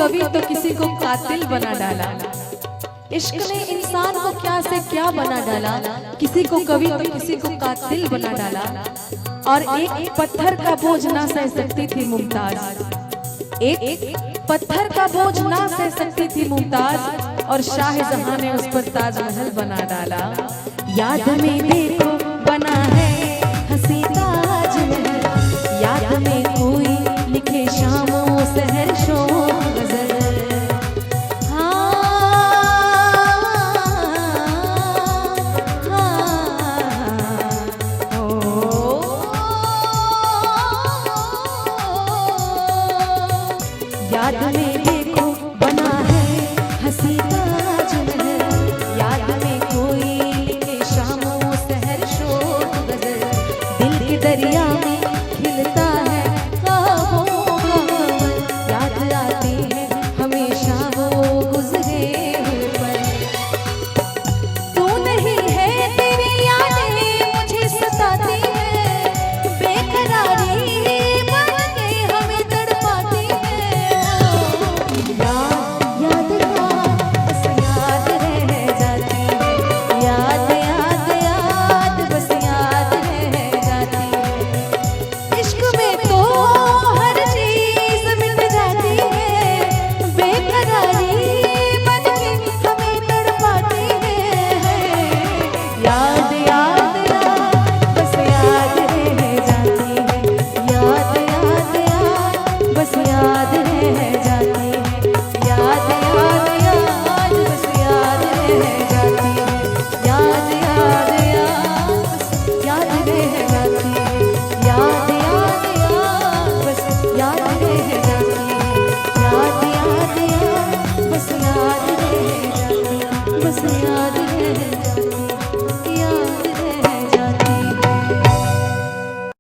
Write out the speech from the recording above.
कवि तो किसी को कातिल बना डाला। इश्क ने इंसान को क्या से क्या बना डाला, किसी को कवि तो किसी को कातिल बना डाला। और एक पत्थर का बोझ ना सह सकती थी मुमताज, एक पत्थर का बोझ ना सह सकती थी मुमताज, और शाहजहां ने उस पर ताजमहल बना डाला। याद में देखो बना है हंसी ताजमहल, याद में कोई लिखे शामों सहर शोर गजल। याद में देखो बना है हंसी ताजमहल, याद में कोई लिखे शामों सहर शोर गजल। दिल के दरिया में खिलता है ख्वाबों का कमल, याद आती है हमेशा वो गुजरे हुए पल। तू नहीं है तेरी यादें मुझे सताती है, बेकरारी बस याद रह जाती।